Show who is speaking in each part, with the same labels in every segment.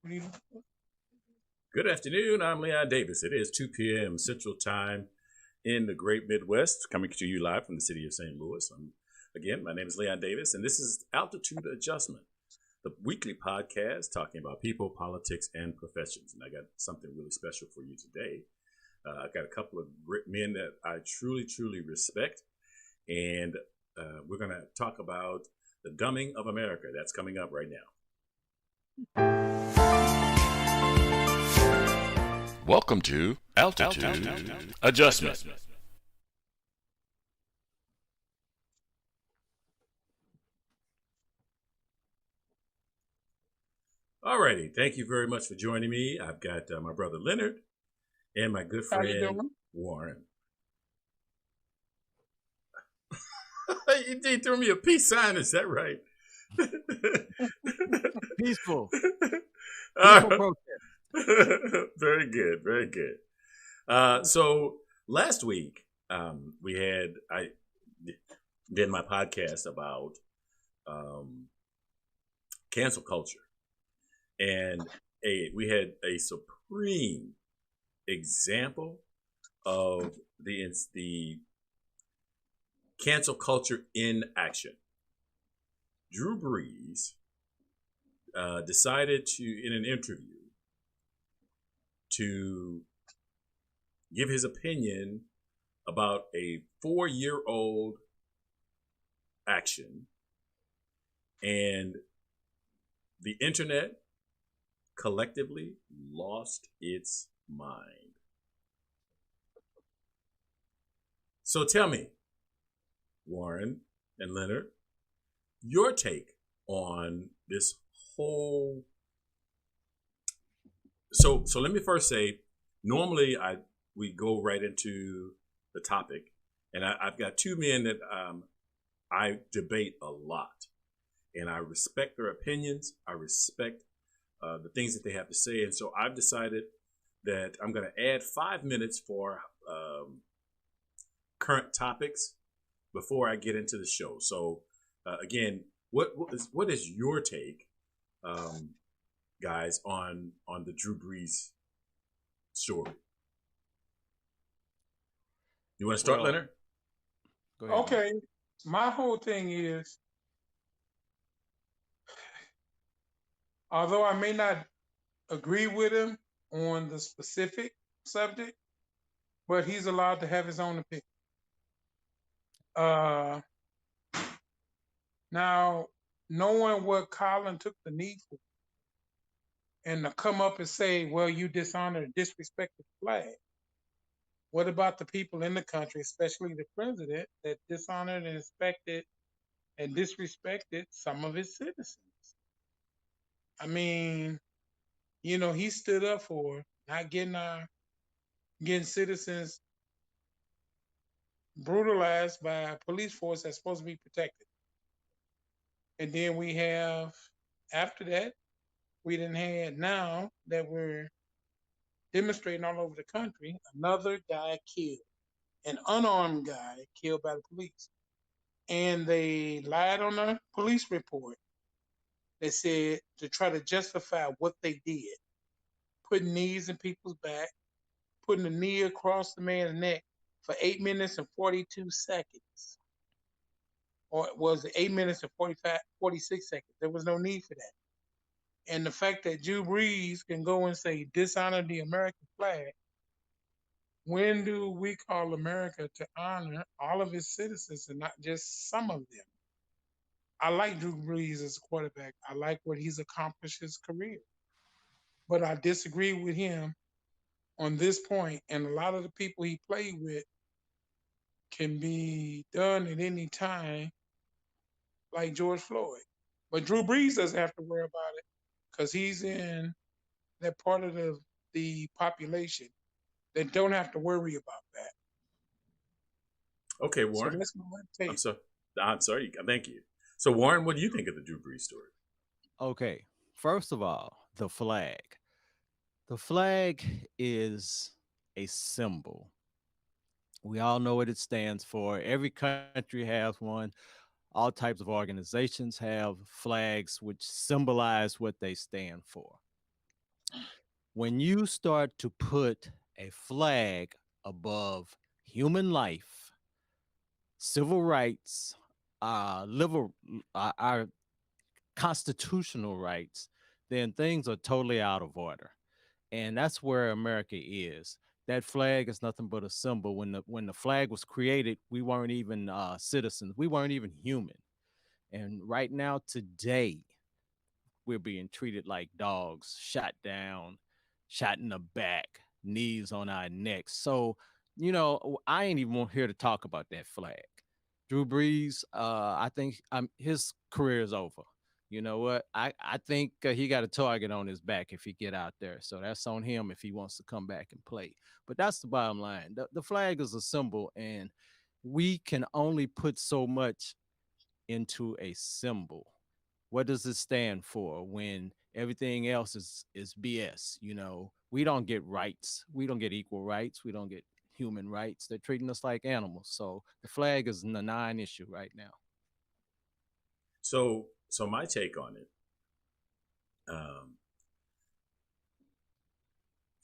Speaker 1: Good afternoon. I'm Leon Davis. It is 2 p.m. Central Time in the great Midwest, coming to you live from the city of St. Louis. Again, my name is Leon Davis, and this is Altitude Adjustment, the weekly podcast talking about people, politics, and professions. And I got something really special for you today. I've got a couple of great men that I truly, truly respect, and we're going to talk about the dumbing of America. That's coming up right now. Welcome to Altitude Adjustment. Alrighty, thank you very much for joining me. I've got my brother Leonard and my good friend Warren. He threw me a peace sign, is that right?
Speaker 2: Peaceful.
Speaker 1: Protest. Very good, very good. So last week I did my podcast about cancel culture, and we had a supreme example of the cancel culture in action. Drew Brees decided to, in an interview, to give his opinion about a 4-year-old action, and the internet collectively lost its mind. So tell me, Warren and Leonard, your take on this whole. So let me first say, normally we go right into the topic, and I've got two men that I debate a lot, and I respect their opinions. I respect the things that they have to say, and so I've decided that I'm going to add 5 minutes for current topics before I get into the show. So again, what is your take, guys, on the Drew Brees story? You want to start, Leonard?
Speaker 3: Go ahead. Okay. My whole thing is, although I may not agree with him on the specific subject, but he's allowed to have his own opinion. Now, knowing what Colin took the knee for, and to come up and say, well, you dishonored and disrespected the flag. What about the people in the country, especially the president, that dishonored and respected and disrespected some of his citizens? I mean, he stood up for not getting citizens brutalized by a police force that's supposed to be protected. And then we have, after that, we didn't have, now that we're demonstrating all over the country, another guy killed, an unarmed guy killed by the police. And they lied on the police report. They said to try to justify what they did, putting knees in people's back, putting a knee across the man's neck for 8 minutes and 42 seconds. Or was it 8 minutes and 46 seconds? There was no need for that. And the fact that Drew Brees can go and say, dishonor the American flag, when do we call America to honor all of its citizens and not just some of them? I like Drew Brees as a quarterback. I like what he's accomplished his career. But I disagree with him on this point, and a lot of the people he played with can be done at any time, like George Floyd. But Drew Brees doesn't have to worry about it because he's in that part of the population that don't have to worry about that.
Speaker 1: Okay, Warren. I'm sorry. Thank you. So, Warren, what do you think of the Drew Brees story?
Speaker 2: Okay. First of all, the flag. The flag is a symbol. We all know what it stands for. Every country has one. All types of organizations have flags which symbolize what they stand for. When you start to put a flag above human life, civil rights, liberal, our constitutional rights, then things are totally out of order. And that's where America is. That flag is nothing but a symbol. When the flag was created, we weren't even citizens. We weren't even human. And right now, today, we're being treated like dogs, shot down, shot in the back, knees on our necks. So, I ain't even here to talk about that flag. Drew Brees, I think his career is over. You know what? I think he got a target on his back if he get out there. So that's on him if he wants to come back and play. But that's the bottom line. The flag is a symbol, and we can only put so much into a symbol. What does it stand for when everything else is BS? We don't get rights. We don't get equal rights. We don't get human rights. They're treating us like animals. So the flag is a non-issue right now.
Speaker 1: So my take on it. Um,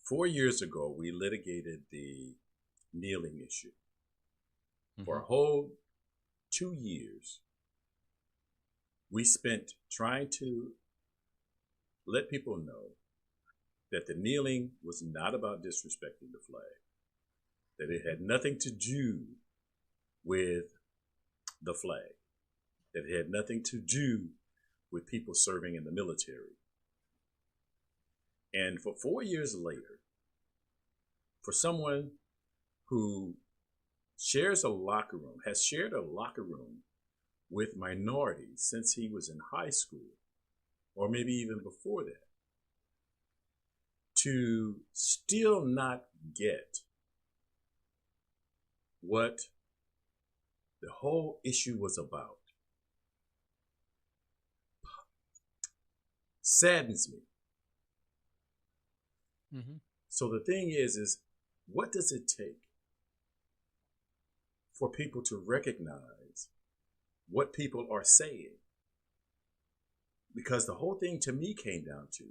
Speaker 1: 4 years ago, we litigated the kneeling issue. For a whole 2 years, we spent trying to let people know that the kneeling was not about disrespecting the flag, that it had nothing to do with the flag, that it had nothing to do with people serving in the military. And for 4 years later, for someone who has shared a locker room with minorities since he was in high school, or maybe even before that, to still not get what the whole issue was about saddens me.
Speaker 2: Mm-hmm.
Speaker 1: So the thing is what does it take for people to recognize what people are saying? Because the whole thing to me came down to,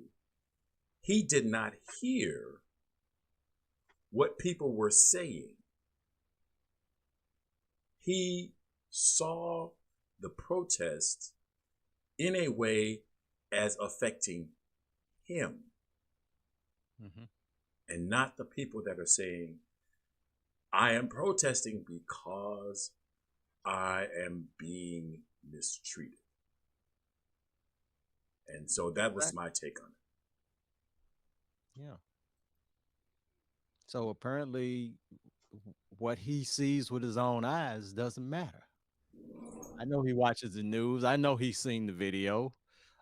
Speaker 1: he did not hear what people were saying. He saw the protests in a way as affecting him, and not the people that are saying, I am protesting because I am being mistreated. And so that was my take on it.
Speaker 2: Yeah. So apparently, what he sees with his own eyes doesn't matter. I know he watches the news. I know he's seen the video.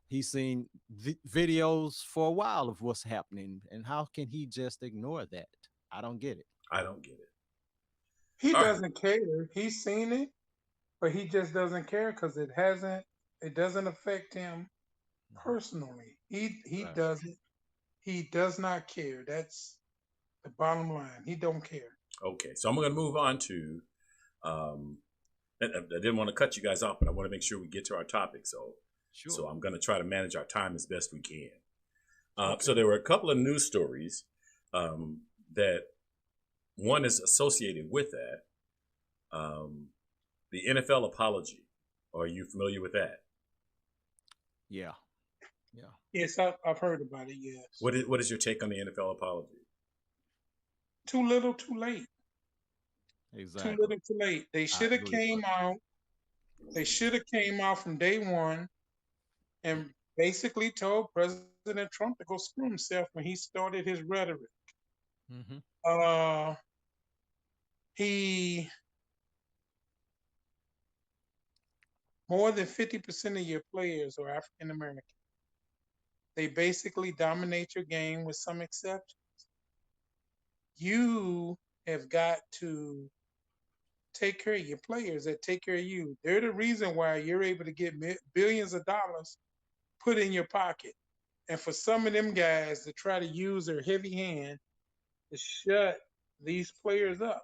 Speaker 2: He's seen videos for a while of what's happening. And how can he just ignore that? I don't get it.
Speaker 1: I don't get it.
Speaker 3: He
Speaker 1: All right.
Speaker 3: doesn't care. He's seen it, but he just doesn't care because it doesn't affect him personally. He
Speaker 2: Right.
Speaker 3: doesn't. He does not care. That's the bottom line. He don't care.
Speaker 1: Okay, so I'm going to move on to, I didn't want to cut you guys off, but I want to make sure we get to our topic. So
Speaker 2: Sure.
Speaker 1: I'm going to try to manage our time as best we can.
Speaker 3: Okay.
Speaker 1: So there were a couple of news stories that one is associated with that. The NFL apology. Are you familiar with that?
Speaker 2: Yeah. Yeah.
Speaker 3: Yes, I've heard about it. Yes.
Speaker 1: What is your take on the NFL apology?
Speaker 3: Too little, too late.
Speaker 2: Exactly.
Speaker 3: Too little, too late. They
Speaker 2: I
Speaker 3: should have
Speaker 2: agree
Speaker 3: came
Speaker 2: with
Speaker 3: out. They should have came out from day one and basically told President Trump to go screw himself when he started his rhetoric.
Speaker 2: Mm-hmm.
Speaker 3: Uh, he More than 50% of your players are African American. They basically dominate your game with some exceptions. You have got to take care of your players that take care of you. They're the reason why you're able to get billions of dollars put in your pocket. And for some of them guys to try to use their heavy hand to shut these players up.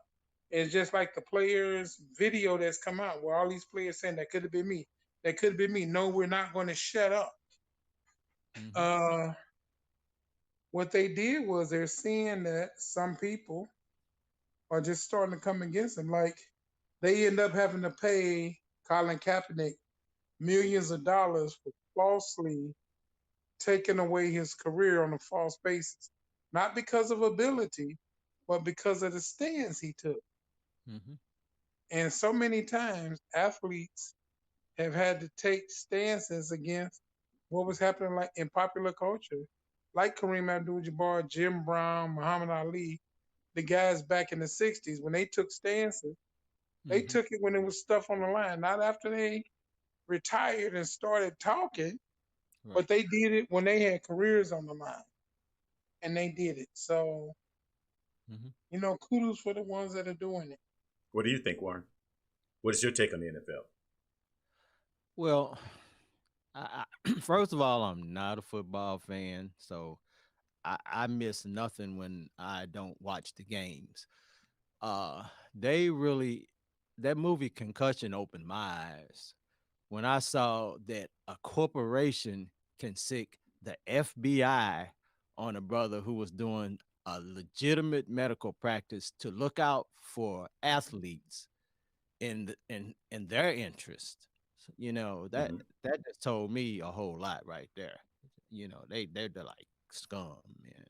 Speaker 3: It's just like the players' video that's come out where all these players saying that could have been me. That could have been me. No, we're not going to shut up.
Speaker 2: Mm-hmm.
Speaker 3: Uh, what they did was they're seeing that some people are just starting to come against them. Like they end up having to pay Colin Kaepernick millions of dollars for falsely taking away his career on a false basis, not because of ability, but because of the stance he took.
Speaker 2: Mm-hmm.
Speaker 3: And so many times, athletes have had to take stances against what was happening, like in popular culture, like Kareem Abdul-Jabbar, Jim Brown, Muhammad Ali, the guys back in the '60s when they took stances. They
Speaker 2: Mm-hmm.
Speaker 3: took it when there was stuff on the line, not after they retired and started talking,
Speaker 2: Right.
Speaker 3: but they did it when they had careers on the line, and they did it. So,
Speaker 2: Mm-hmm.
Speaker 3: kudos for the ones that are doing it.
Speaker 1: What do you think, Warren? What is your take on the NFL?
Speaker 2: Well, first of all, I'm not a football fan, so I miss nothing when I don't watch the games. They really that movie Concussion opened my eyes when I saw that a corporation can sick the FBI on a brother who was doing a legitimate medical practice to look out for athletes in their interest. You know, that
Speaker 1: Hmm.
Speaker 2: that just told me a whole lot right there. You know, they're like scum, man.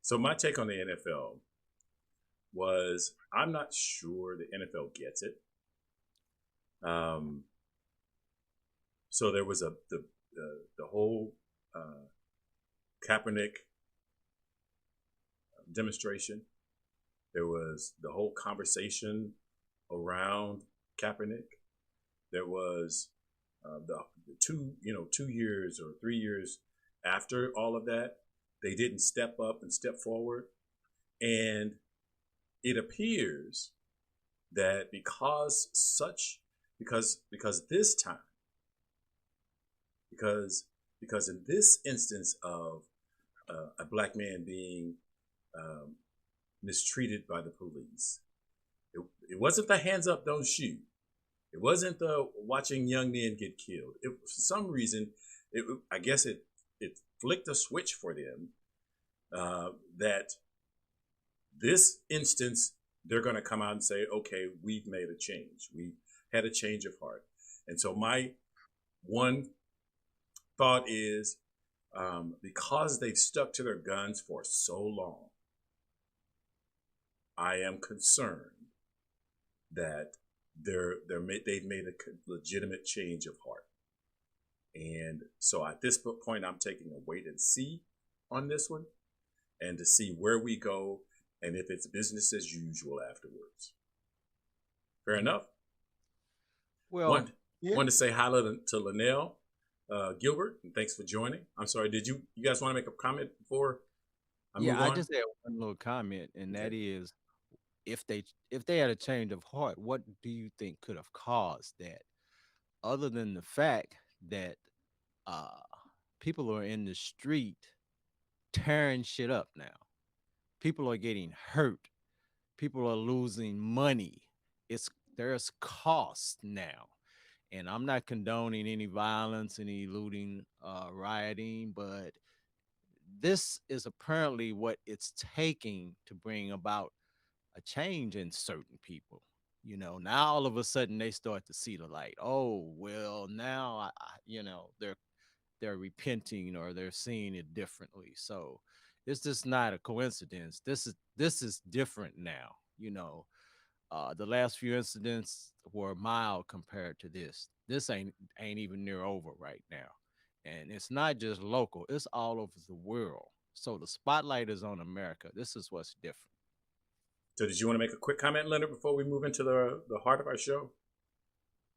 Speaker 1: So my take on the NFL was I'm not sure the NFL gets it. Um, so there was the whole uh, Kaepernick demonstration. There was the whole conversation around Kaepernick. There was the 2 years or 3 years after all of that, they didn't step up and step forward. And it appears that because this time, because in this instance of a black man being um, mistreated by the police, it wasn't the hands up, don't shoot. It wasn't the watching young men get killed. For some reason, I guess it flicked a switch for them that this instance they're going to come out and say, okay, we've made a change. We had a change of heart. And so my one thought is because they've stuck to their guns for so long, I am concerned that they've made a legitimate change of heart. And so at this point, I'm taking a wait and see on this one and to see where we go and if it's business as usual afterwards. Fair enough?
Speaker 2: Well,
Speaker 1: Want,
Speaker 3: Yeah.
Speaker 1: want to say hi to Linnell Gilbert, and thanks for joining. I'm sorry, did you guys want to make a comment before I
Speaker 2: yeah,
Speaker 1: move
Speaker 2: I
Speaker 1: on?
Speaker 2: just had one little comment, and
Speaker 1: Okay.
Speaker 2: that is if they had a change of heart, what do you think could have caused that? Other than the fact that uh people are in the street tearing shit up now. People are getting hurt. People are losing money. It's there's cost now. And I'm not condoning any violence, any looting, rioting, but this is apparently what it's taking to bring about a change in certain people. You know, now all of a sudden they start to see the light. Oh, well, now they're repenting or they're seeing it differently. So it's just not a coincidence. This is different now. The last few incidents were mild compared to this. This ain't even near over right now. And it's not just local, it's all over the world. So the spotlight is on America. This is what's different.
Speaker 1: So did you want to make a quick comment, Leonard, before we move into the heart of our show?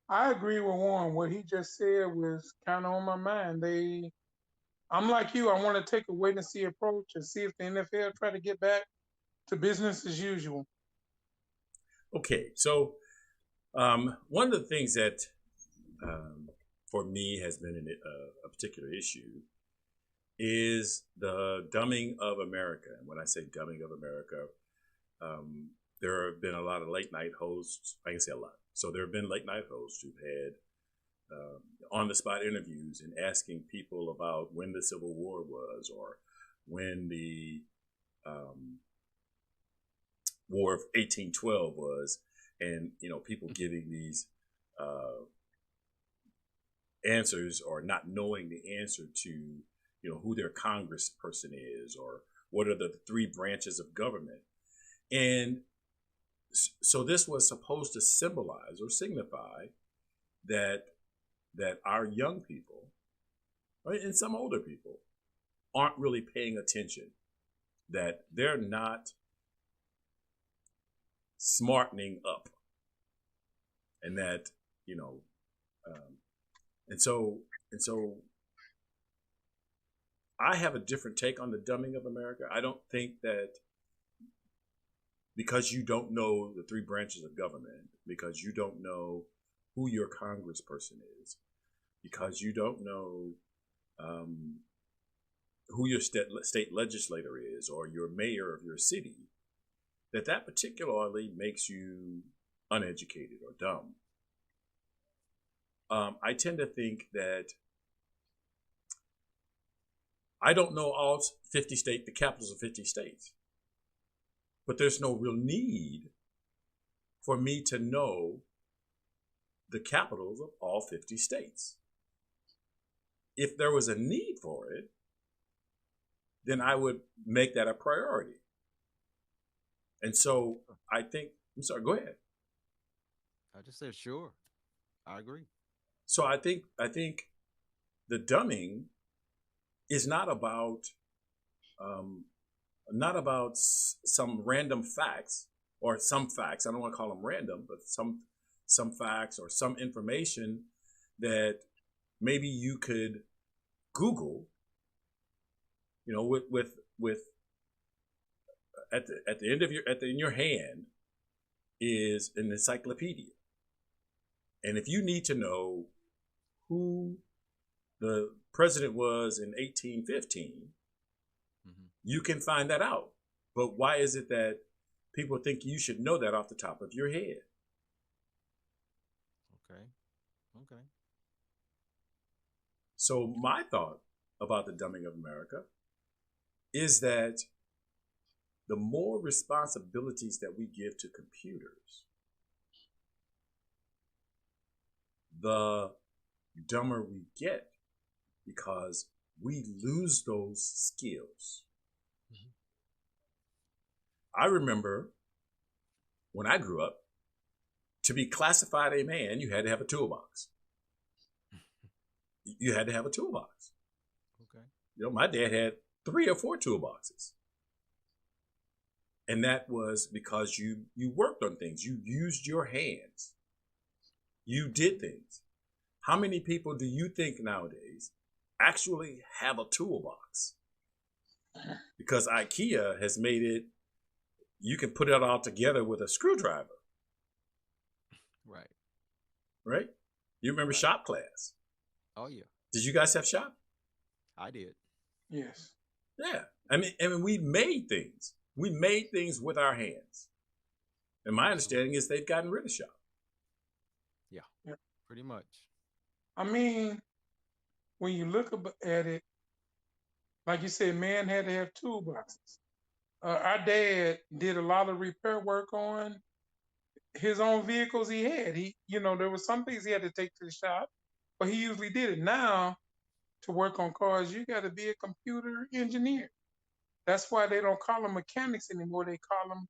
Speaker 3: I agree with Warren. What he just said was kind of on my mind. I'm like you. I want to take a wait and see approach and see if the NFL try to get back to business as usual.
Speaker 1: Okay, so one of the things that for me has been a particular issue is the dumbing of America. And when I say dumbing of America, there have been a lot of late night hosts. I can say a lot. So there have been late night hosts who've had on the spot interviews and asking people about when the Civil War was or when the um, War of 1812 was, and people giving these uh, answers or not knowing the answer to who their congressperson is or what are the three branches of government. And so this was supposed to symbolize or signify that our young people, right, and some older people, aren't really paying attention, that they're not smartening up, and that um, and so I have a different take on the dumbing of America. I don't think that because you don't know the three branches of government, because you don't know who your congressperson is, because you don't know um, who your state legislator is or your mayor of your city, that particularly makes you uneducated or dumb. I tend to think that I don't know all 50 states, the capitals of 50 states, but there's no real need for me to know the capitals of all 50 states. If there was a need for it, then I would make that a priority. And so I think, I'm sorry, go ahead.
Speaker 2: I just said sure. I agree.
Speaker 1: So I think the dumbing is not about some random facts or some facts. I don't want to call them random, but some facts or some information that maybe you could Google. With at the end of in your hand is an encyclopedia, and if you need to know who the president was in 1815, you can find that out. But why is it that people think you should know that off the top of your head?
Speaker 2: Okay.
Speaker 1: So my thought about the dumbing of America is that the more responsibilities that we give to computers, the dumber we get, because we lose those skills. I remember when I grew up, to be classified a man, you had to have a toolbox. You had to have a toolbox.
Speaker 2: Okay.
Speaker 1: My dad had 3 or 4 toolboxes. And that was because you worked on things. You used your hands. You did things. How many people do you think nowadays actually have a toolbox? Because IKEA has made it, you can put it all together with a screwdriver.
Speaker 2: Right.
Speaker 1: Right? You remember shop class?
Speaker 2: Oh, yeah.
Speaker 1: Did you guys have shop?
Speaker 2: I did.
Speaker 3: Yes.
Speaker 1: Yeah. I mean, we made things. We made things with our hands. And my understanding is they've gotten rid of shop.
Speaker 2: Yeah. Pretty much.
Speaker 3: I mean, when you look at it, like you said, man had to have toolboxes. Our dad did a lot of repair work on his own vehicles he had. There was some things he had to take to the shop, but he usually did it. Now, to work on cars, you got to be a computer engineer. That's why they don't call them mechanics anymore. They call them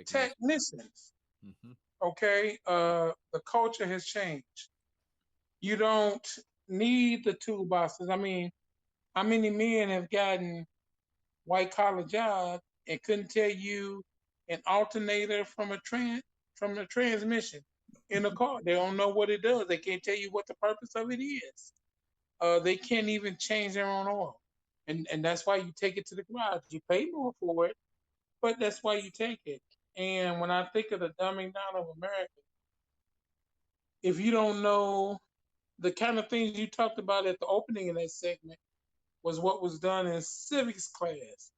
Speaker 3: technicians.
Speaker 2: Mm-hmm.
Speaker 3: Okay. The culture has changed. You don't need the toolboxes. I mean, how many men have gotten white collar jobs and couldn't tell you an alternator from a transmission in a car? They don't know what it does. They can't tell you what the purpose of it is. They can't even change their own oil, and that's why you take it to the garage. You pay more for it, but that's why you take it. And when I think of the dumbing down of America, if you don't know the kind of things you talked about at the opening of that segment, was what was done in civics class.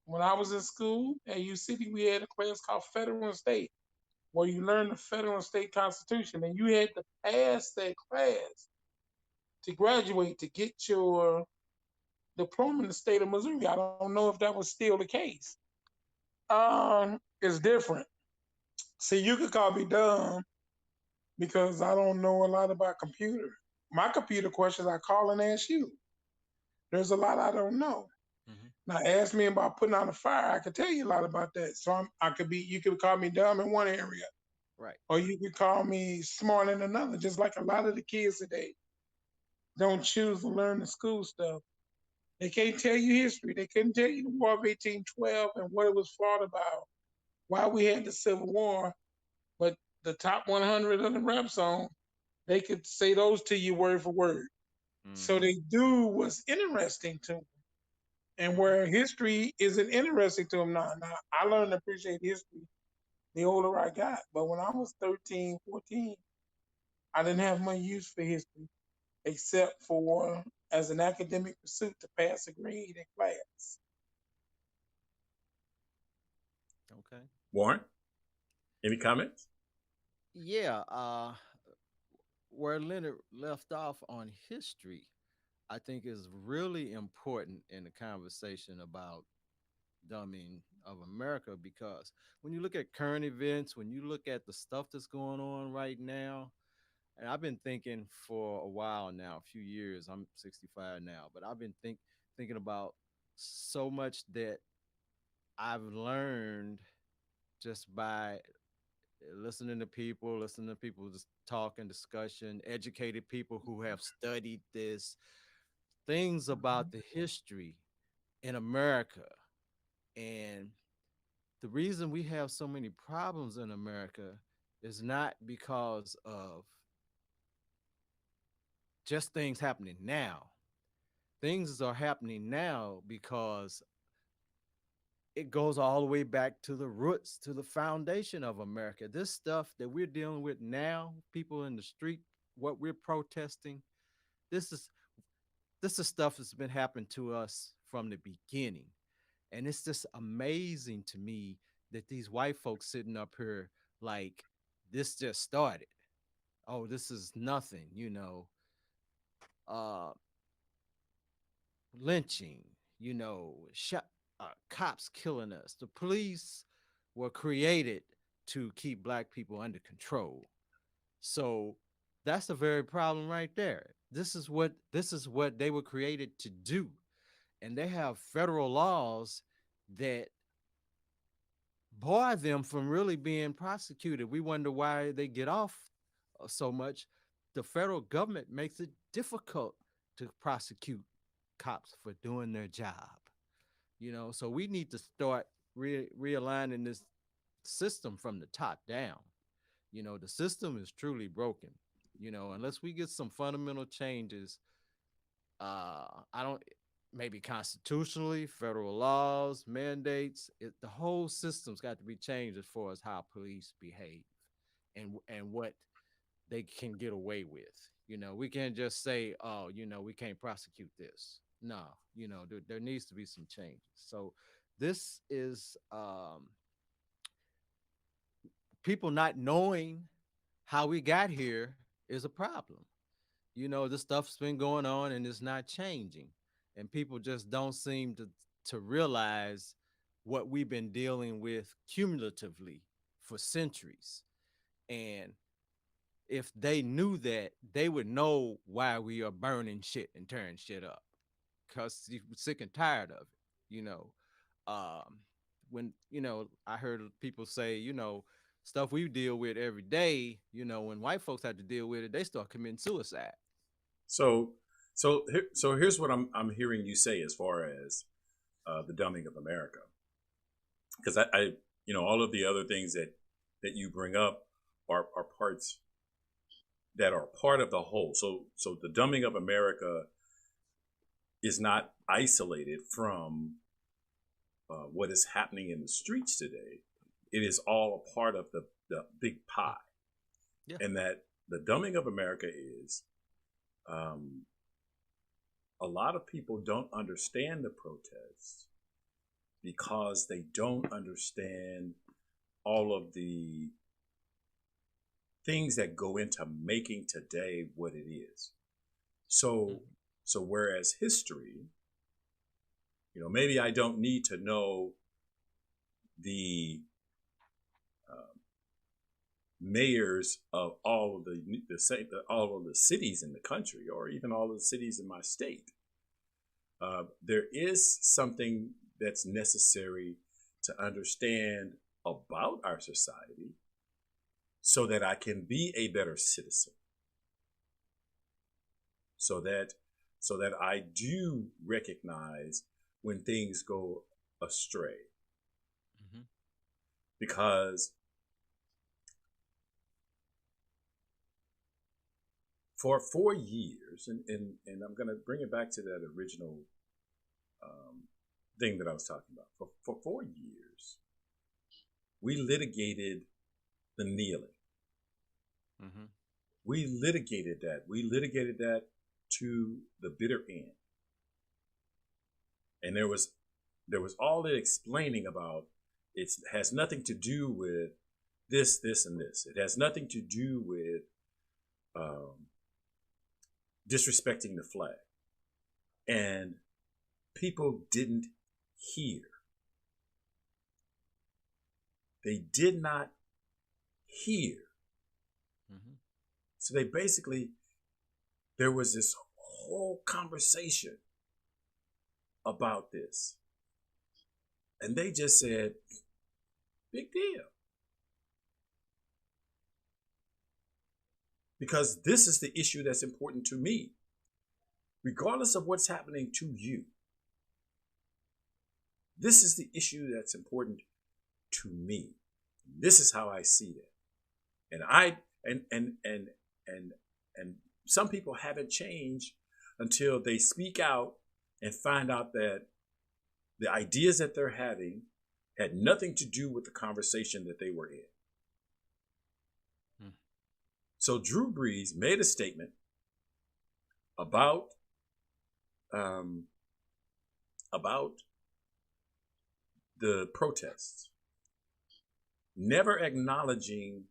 Speaker 3: When I was in school at U City, we had a class called Federal and State, where you learn the federal and state constitution, and you had to pass that class to graduate to get your diploma in the state of Missouri. I don't know if that was still the case. It's different. See, you could call me dumb because I don't know a lot about computer. My computer questions I call and ask you. There's a lot I don't know.
Speaker 2: Hmm.
Speaker 3: Now, ask me about putting out a fire. I could tell you a lot about that. So I could be. You could call me dumb in one area,
Speaker 2: Right.
Speaker 3: or you could call me smart in another. Just like a lot of the kids today don't choose to learn the school stuff. They can't tell you history. They couldn't tell you the War of 1812 and what it was fought about, why we had the Civil War. But the top 100 of the rap song, they could say those to you word for word. So
Speaker 2: Hmm.
Speaker 3: they do what's interesting to them. And
Speaker 2: Hmm.
Speaker 3: where history isn't interesting to them now. Now, I learned to appreciate history the older I got. But when I was 13, 14, I didn't have much use for history except for as an academic pursuit to pass a grade in class.
Speaker 2: Okay.
Speaker 1: Warren, any comments?
Speaker 2: Yeah. Where Leonard left off on history, I think is really important in the conversation about dumbing of America because when you look at current events, when you look at the stuff that's going on right now, and I've been thinking for a while now, a few years. I'm 65 now, but I've been thinking about so much that I've learned just by listening to people just talking, discussion, educated people who have studied this, things about the history in America. And the reason we have so many problems in America is not because of just things happening now. Things are happening now because it goes all the way back to the roots, to the foundation of America. This stuff that we're dealing with now, people in the street, what we're protesting, this is this is stuff that's been happening to us from the beginning. And it's just amazing to me that these white folks sitting up here like this just started. Oh, this is nothing, uh lynching, cops killing us. The police were created to keep black people under control. So that's the very problem right there. This is what they were created to do. And they have federal laws that bar them from really being prosecuted. We wonder why they get off so much. The federal government makes it difficult to prosecute cops for doing their job. So we need to start realigning this system from the top down. The system is truly broken. Unless we get some fundamental changes, I don't, maybe constitutionally, federal laws, mandates, the whole system's got to be changed as far as how police behave and what they can get away with. We can't just say, oh, we can't prosecute this. No, there needs to be some changes. So this is people not knowing how we got here is a problem. This stuff's been going on and it's not changing. And people just don't seem to realize what we've been dealing with cumulatively for centuries. And if they knew that, they would know why we are burning shit and tearing shit up. Cause you're sick and tired of it, Um, when I heard people say, stuff we deal with every day, when white folks have to deal with it, they start committing suicide.
Speaker 1: So, so here's what I'm hearing you say as far as the dumbing of America, because all of the other things that you bring up are parts that are part of the whole. So the dumbing of America is not isolated from what is happening in the streets today. It is all a part of the big pie,
Speaker 2: Yeah.
Speaker 1: and that the dumbing of America is um, a lot of people don't understand the protests because they don't understand all of the things that go into making today what it is. So,
Speaker 2: Mhm.
Speaker 1: so whereas history Maybe I don't need to know the uh, mayors of all of all of the cities in the country, or even all of the cities in my state. There is something that's necessary to understand about our society so that I can be a better citizen, so that I do recognize when things go astray.
Speaker 2: Hmm.
Speaker 1: Because for 4 years, and I'm going to bring it back to that original um, thing that I was talking about. For 4 years, we litigated the kneeling.
Speaker 2: Hmm.
Speaker 1: We litigated that. We litigated that to the bitter end. And there was all the explaining about it has nothing to do with this, and this. It has nothing to do with um, disrespecting the flag. And people didn't hear. They did not hear.
Speaker 2: Hmm.
Speaker 1: So they basically, there was this whole conversation about this. And they just said, big deal. Because this is the issue that's important to me, regardless of what's happening to you. This is the issue that's important to me. This is how I see it. And I and and some people haven't changed until they speak out and find out that the ideas that they're having had nothing to do with the conversation that they were in.
Speaker 2: Hmm.
Speaker 1: So Drew Brees made a statement about um, about the protests, never acknowledging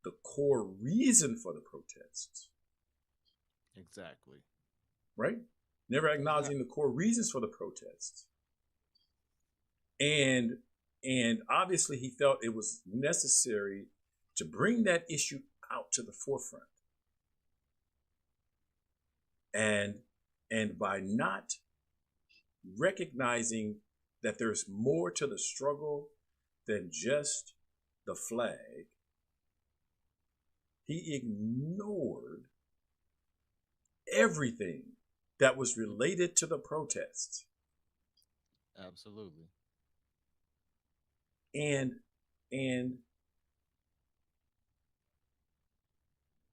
Speaker 1: the core reason for the protests,
Speaker 2: Exactly.
Speaker 1: right? Never acknowledging
Speaker 2: Exactly.
Speaker 1: the core reasons for the protests. And obviously he felt it was necessary to bring that issue out to the forefront. And by not recognizing that there's more to the struggle than just the flag, he ignored everything that was related to the protests.
Speaker 2: Absolutely.
Speaker 1: And and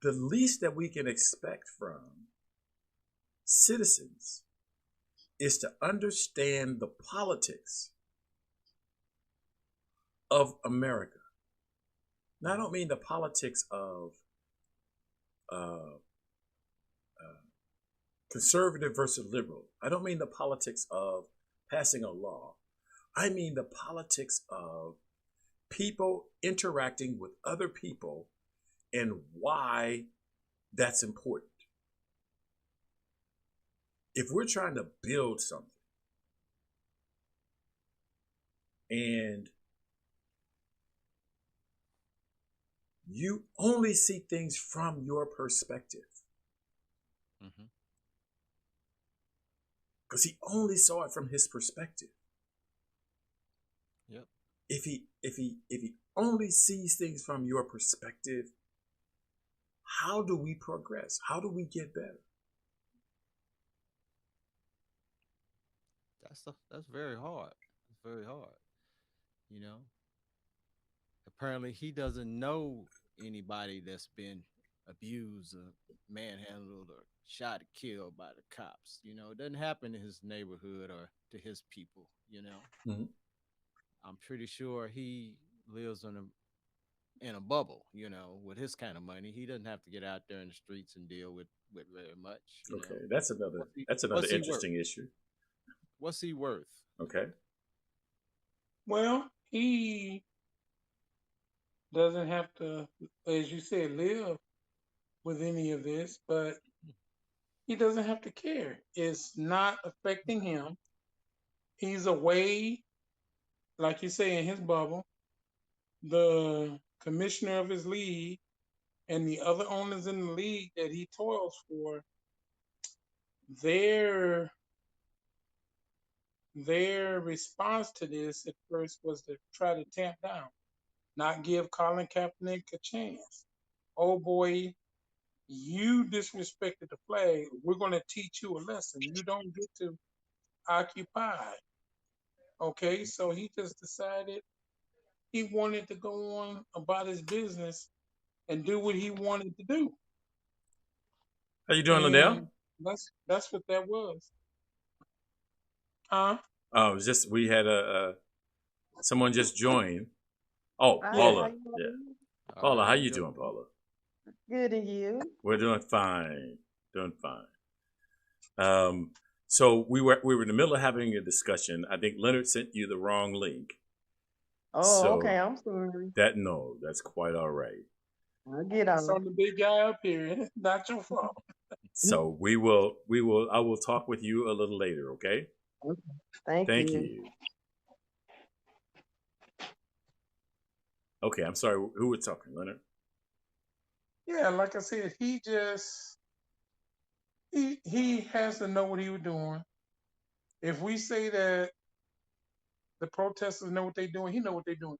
Speaker 1: the least that we can expect from citizens is to understand the politics of America. Now, I don't mean the politics of uh, uh, conservative versus liberal. I don't mean the politics of passing a law. I mean the politics of people interacting with other people and why that's important. If we're trying to build something and you only see things from your perspective,
Speaker 2: Hmm.
Speaker 1: because he only saw it from his perspective.
Speaker 2: Yep.
Speaker 1: If he only sees things from your perspective, how do we progress? How do we get better?
Speaker 2: That's very hard. It's very hard. You know. Apparently, he doesn't know anybody that's been abused or manhandled or shot or killed by the cops. It doesn't happen in his neighborhood or to his people.
Speaker 1: Mhm.
Speaker 2: I'm pretty sure he lives in a bubble, with his kind of money. He doesn't have to get out there in the streets and deal with very much.
Speaker 1: Okay, that's another
Speaker 2: What's he
Speaker 1: that's another
Speaker 2: what's he worth?
Speaker 1: interesting issue.
Speaker 2: What's he worth?
Speaker 1: Okay.
Speaker 3: Well, he doesn't have to, as you said, live with any of this, but he doesn't have to care. It's not affecting him. He's away, like you say, in his bubble. The commissioner of his league and the other owners in the league that he toils for, their their response to this at first was to try to tamp down, not give Colin Kaepernick a chance. Oh boy, you disrespected the flag. We're going to teach you a lesson. You don't get to occupy. Okay, so he just decided he wanted to go on about his business and do what he wanted to do,
Speaker 1: How you doing, Liddell?
Speaker 3: and that's what that was. Huh?
Speaker 1: Oh, it was just we had someone just join. Oh,
Speaker 4: Hi,
Speaker 3: Yeah.
Speaker 4: how
Speaker 1: Paula.
Speaker 4: you
Speaker 1: Yeah,
Speaker 4: doing?
Speaker 2: All
Speaker 1: Paula.
Speaker 2: right,
Speaker 1: How
Speaker 2: how you
Speaker 1: you
Speaker 2: doing?
Speaker 1: doing, Paula?
Speaker 4: Good, and you?
Speaker 1: We're doing fine. Doing fine. Um, so we were in the middle of having a discussion. I think Leonard sent you the wrong link.
Speaker 4: Oh,
Speaker 1: So
Speaker 4: okay. I'm sorry.
Speaker 1: that's quite all right.
Speaker 4: I'll get
Speaker 3: It's
Speaker 4: on.
Speaker 3: on the big guy up here. Not your fault.
Speaker 1: So I will talk with you a little later. Okay.
Speaker 4: Okay. Thank
Speaker 1: Thank
Speaker 4: you.
Speaker 1: you. Okay. I'm sorry. Who was talking, Leonard?
Speaker 3: Yeah, like I said, he has to know what he was doing. If we say that the protesters know what they're doing, he know what they're doing.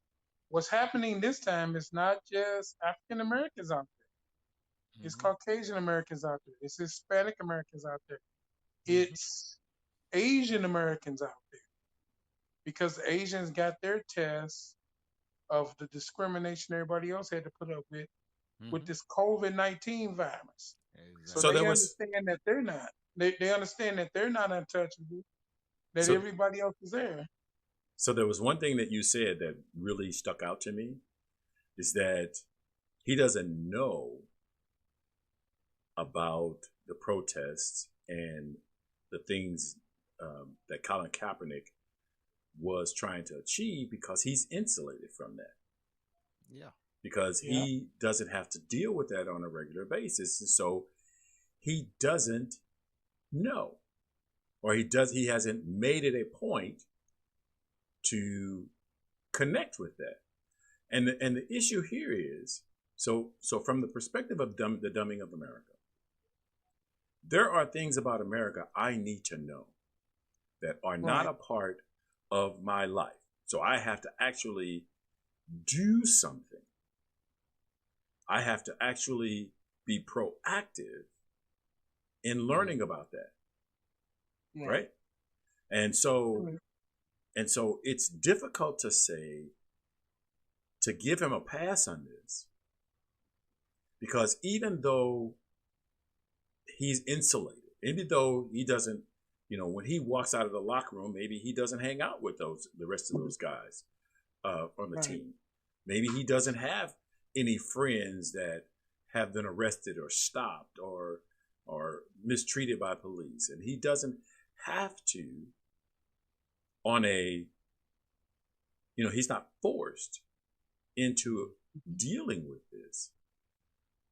Speaker 3: What's happening this time is not just African Americans out there. It's
Speaker 2: Mm-hmm.
Speaker 3: Caucasian Americans out there. It's Hispanic Americans out there.
Speaker 2: Mm-hmm.
Speaker 3: It's Asian Americans out there because the Asians got their tests of the discrimination everybody else had to put up with
Speaker 2: Mm-hmm.
Speaker 3: this COVID-19 virus. So
Speaker 1: So
Speaker 2: Exactly.
Speaker 3: they
Speaker 1: there was
Speaker 3: understand that they're not. They understand that they're not untouchable, that
Speaker 1: so
Speaker 3: everybody else is there.
Speaker 1: so there was one thing that you said that really stuck out to me is that he doesn't know about the protests and the things that Colin Kaepernick was trying to achieve because he's insulated from that
Speaker 2: Yeah.
Speaker 1: because
Speaker 3: Yeah,
Speaker 1: he doesn't have to deal with that on a regular basis, and so he doesn't know, or he hasn't made it a point to connect with that. And the issue here is so from the perspective of the dumbing of America, there are things about America I need to know that are not
Speaker 3: right,
Speaker 1: a part of my life. So I have to actually do something. I have to actually be proactive in learning
Speaker 2: Mm-hmm.
Speaker 1: about that,
Speaker 3: right,
Speaker 1: right? And so
Speaker 3: right,
Speaker 1: and so it's difficult to say to give him a pass on this because even though he's insulated, even though he doesn't, when he walks out of the locker room, maybe he doesn't hang out with the rest of those guys on the
Speaker 3: right,
Speaker 1: team. Maybe he doesn't have any friends that have been arrested or stopped or mistreated by police, and he doesn't have to on a he's not forced into dealing with this.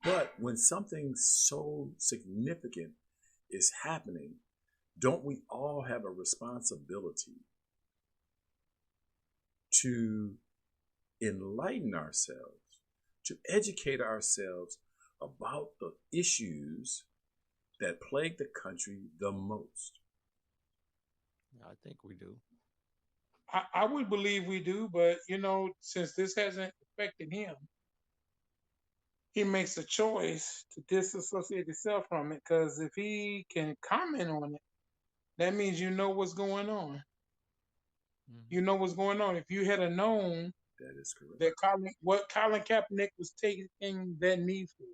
Speaker 1: But when something so significant is happening, don't we all have a responsibility to enlighten ourselves, to educate ourselves about the issues that plague the country the most?
Speaker 2: I think we do.
Speaker 3: I would believe we do, but since this hasn't affected him, he makes a choice to disassociate himself from it. Because if he can comment on it, that means you know what's going on.
Speaker 2: Mm-hmm.
Speaker 3: You know what's going on. If you had a known
Speaker 1: That is correct.
Speaker 3: that what Colin Kaepernick was taking that knee for,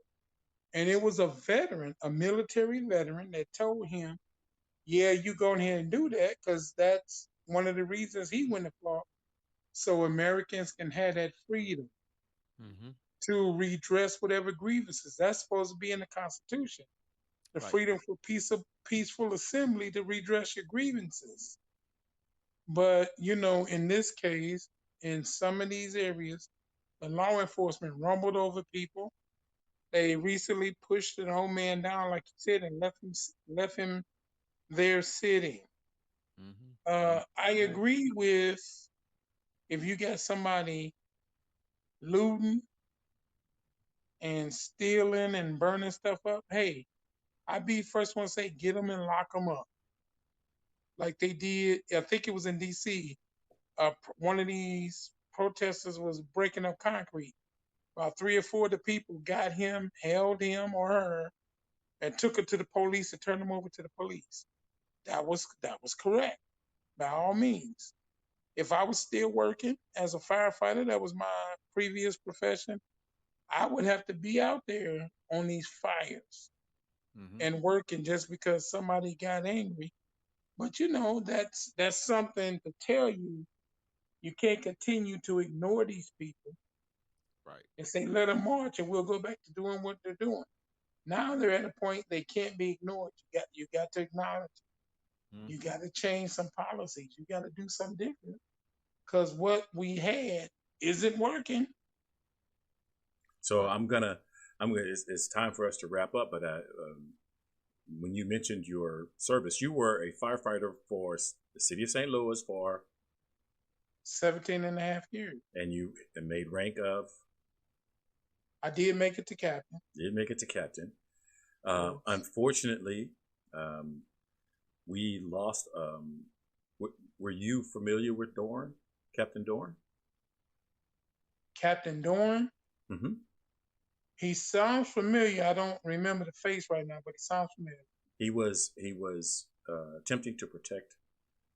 Speaker 3: and it was a veteran, a military veteran, that told him, "Yeah, you go ahead and do that," because that's one of the reasons he went to fought, so Americans can have that freedom
Speaker 2: Mm-hmm.
Speaker 3: to redress whatever grievances. That's supposed to be in the Constitution. The
Speaker 2: Right.
Speaker 3: freedom for peaceful assembly to redress your grievances. But in this case, in some of these areas, the law enforcement rumbled over people. They recently pushed an old man down, like you said, and left him there sitting.
Speaker 2: Mm-hmm.
Speaker 3: I agree with if you got somebody looting and stealing and burning stuff up, hey, I'd be the first one to say get them and lock them up, like they did. I think it was in D.C. One of these protesters was breaking up concrete. About three or four of the people got him, held him or her, and took her to the police and turned them over to the police. That was correct by all means. If I was still working as a firefighter, that was my previous profession, I would have to be out there on these fires
Speaker 2: Hmm.
Speaker 3: and working just because somebody got angry. But that's something to tell you you can't continue to ignore these people
Speaker 2: Right.
Speaker 3: and say let them march and we'll go back to doing what they're doing. Now they're at a point they can't be ignored. You got to acknowledge. You
Speaker 2: Hmm.
Speaker 3: got to change some policies. You got to do something different because what we had isn't working.
Speaker 1: So
Speaker 2: Right.
Speaker 1: I'm gonna. It's time for us to wrap up. But when you mentioned your service, you were a firefighter for the city of St. Louis for,
Speaker 3: 17 and a half years.
Speaker 1: and you made rank of,
Speaker 3: I did make it to captain.
Speaker 1: did make it to captain.
Speaker 3: Yes.
Speaker 1: Unfortunately, um, we lost. Were you familiar with Dorn, Captain Dorn?
Speaker 3: Captain Dorn,
Speaker 1: Hmm.
Speaker 3: he sounds familiar. I don't remember the face right now, but he sounds familiar.
Speaker 1: He was attempting to protect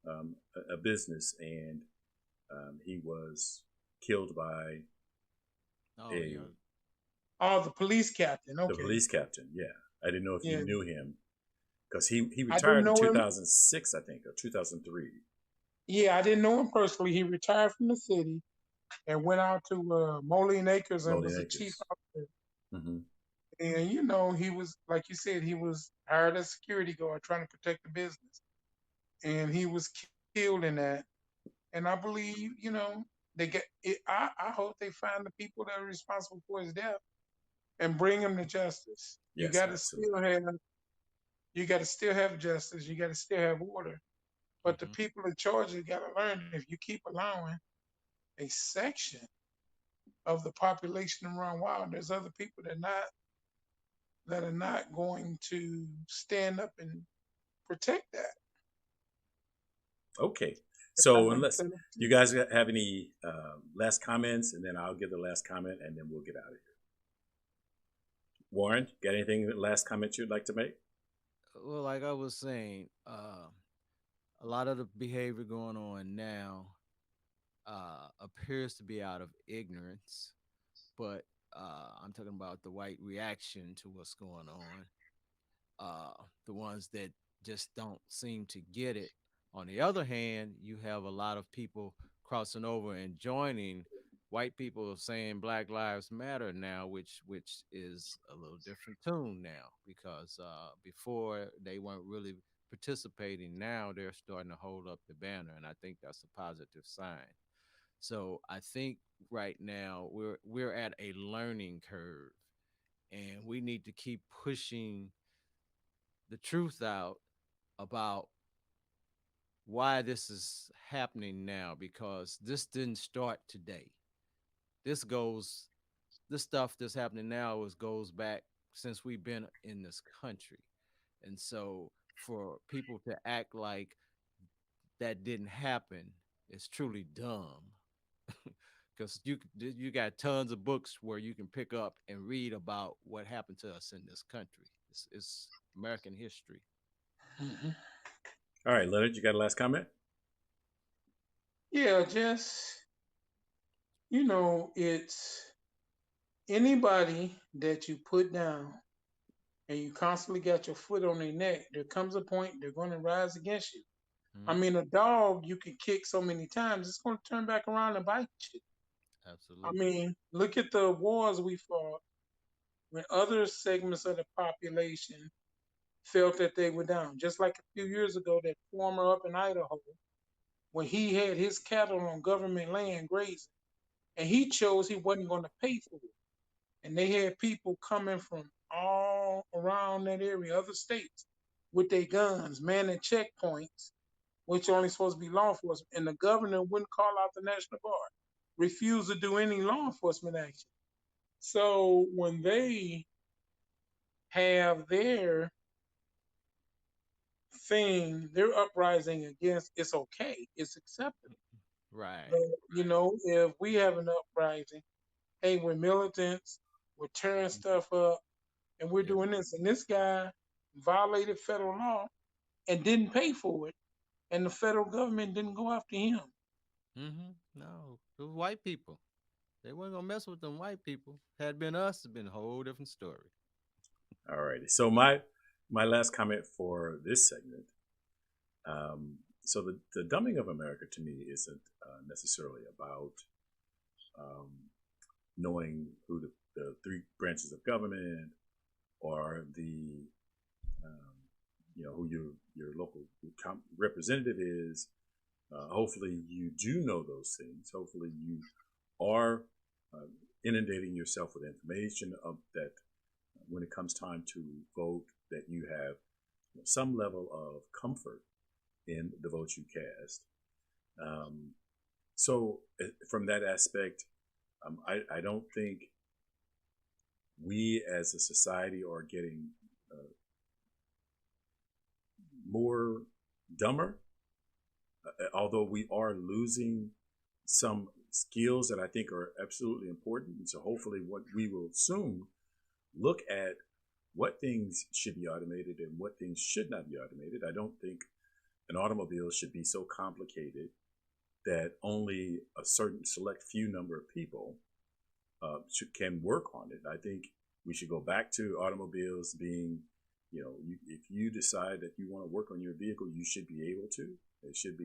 Speaker 1: a business, and he was killed by
Speaker 2: Oh,
Speaker 1: a
Speaker 2: yeah.
Speaker 3: Oh, the police captain.
Speaker 1: the
Speaker 3: Okay.
Speaker 1: police captain. Yeah, I didn't know if you
Speaker 3: Yeah.
Speaker 1: knew him because he
Speaker 3: I didn't
Speaker 1: retired in
Speaker 3: know him.
Speaker 1: 2006, I think, or 2003.
Speaker 3: Yeah, I didn't know him personally. He retired from the city and went out to Moline Acres and
Speaker 1: Loading
Speaker 3: was a chief
Speaker 1: Acres.
Speaker 3: officer.
Speaker 1: Hmm.
Speaker 3: And he was like you said, he was hired as security guard trying to protect the business, and he was killed in that. And I believe, they get it. I hope they find the people that are responsible for his death and bring him to justice.
Speaker 1: Yes, absolutely.
Speaker 3: You got to still have justice. You got to still have order. But the
Speaker 2: Hmm.
Speaker 3: people in charge, you got to learn if you keep allowing a section of the population to run wild, there's other people that are not going to stand up and protect that.
Speaker 1: Okay.
Speaker 3: They're not
Speaker 1: So
Speaker 3: going to
Speaker 1: unless
Speaker 3: stand up to
Speaker 1: you
Speaker 3: it.
Speaker 1: guys have any last comments, and then I'll give the last comment, and then we'll get out of here. Warren, got anything last comment you'd like to make?
Speaker 2: Well, like I was saying, a lot of the behavior going on now appears to be out of ignorance, but I'm talking about the white reaction to what's going on. The ones that just don't seem to get it. On the other hand, you have a lot of people crossing over and joining white people saying Black Lives Matter now, which is a little different tune now because before they weren't really participating. Now they're starting to hold up the banner, and I think that's a positive sign. So I think right now we're at a learning curve, and we need to keep pushing the truth out about why this is happening now, because this didn't start today. This goes this stuff that's happening now is goes back since we've been in this country. And so for people to act like that didn't happen is truly dumb. Because you got tons of books where you can pick up and read about what happened to us in this country. It's American history.
Speaker 3: Mhm.
Speaker 1: All right, Leonard, you got a last comment?
Speaker 3: Yeah, just it's anybody that you put down and you constantly got your foot on their neck. There comes a point they're going to rise against you. I
Speaker 2: Mhm.
Speaker 3: mean, a dog you can kick so many times, it's going to turn back around and bite you. I
Speaker 2: Absolutely.
Speaker 3: mean, look at the wars we fought when other segments of the population felt that they were down. Just like a few years ago, that farmer up in Idaho, when he had his cattle on government land grazing, and he chose he wasn't going to pay for it. And they had people coming from all around that area, other states, with their guns, manning checkpoints, which only supposed to be law enforcement, and the governor wouldn't call out the National Guard, refused to do any law enforcement action. So when they have their thing, their uprising against, it's okay, it's acceptable.
Speaker 2: Right.
Speaker 3: But, you know, if we have an uprising, hey, we're militants, we're tearing stuff up, and we're
Speaker 2: Yep.
Speaker 3: doing this, and this guy violated federal law and didn't pay for it, and the federal government didn't go after him.
Speaker 2: No, it was white people. They weren't gonna mess with them white people. Had it been us, it'd been a whole different story.
Speaker 1: All righty. So my last comment for this segment. So the dumbing of America to me isn't necessarily about knowing who the three branches of government or the who your local representative is. Hopefully you do know those things. Hopefully you are inundating yourself with information of that when it comes time to vote, that you have some level of comfort in the vote you cast. So from that aspect, I don't think we as a society are getting more dumber, although we are losing some skills that I think are absolutely important. And so hopefully what we will soon look at what things should be automated and what things should not be automated. I don't think an automobile should be so complicated that only a certain select few number of people can work on it. I think we should go back to automobiles being, if you decide that you want to work on your vehicle, you should be able to. It should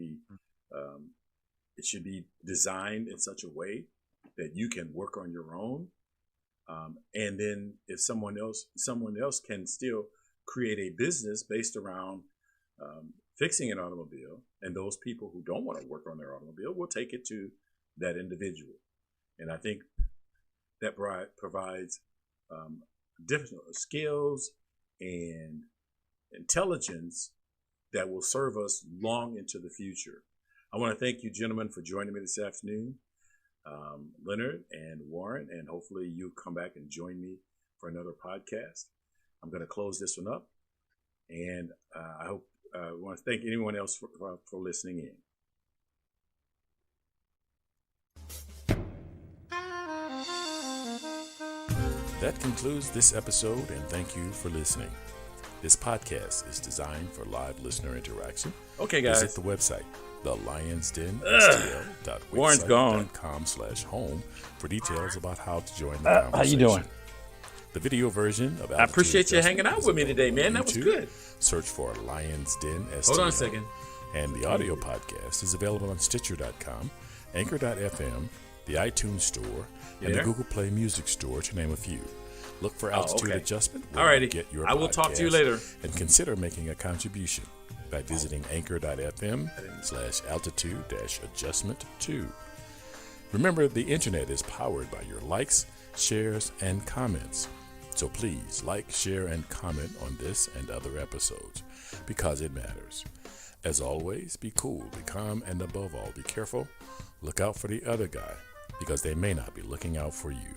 Speaker 1: be designed in such a way that you can work on your own. And then if someone else can still create a business based around fixing an automobile, and those people who don't want to work on their automobile will take it to that individual. And I think that provides different skills and intelligence that will serve us long into the future. I want to thank you, gentlemen, for joining me this afternoon. Leonard and Warren, and hopefully you'll come back and join me for another podcast. I'm going to close this one up, and I want to thank anyone else for listening in. That concludes this episode, and thank you for listening. This podcast is designed for live listener interaction. Okay, guys. Visit the website, thelionsden.wixsite.com/home for details about how to join the conversation. How you doing? The video version of I appreciate you hanging out with me today, man. That was good. Search for Lions Den STL. Hold on a second. And the audio podcast is available on Stitcher.com, Anchor.fm, the iTunes Store, and the Google Play Music Store, to name a few. Look for Altitude Adjustment. All righty. Get your I will talk to you later. And consider making a contribution by visiting Anchor.fm/altitude-adjustment2. Remember, the internet is powered by your likes, shares, and comments. So please like, share, and comment on this and other episodes, because it matters. As always, be cool, be calm, and above all, be careful. Look out for the other guy, because they may not be looking out for you.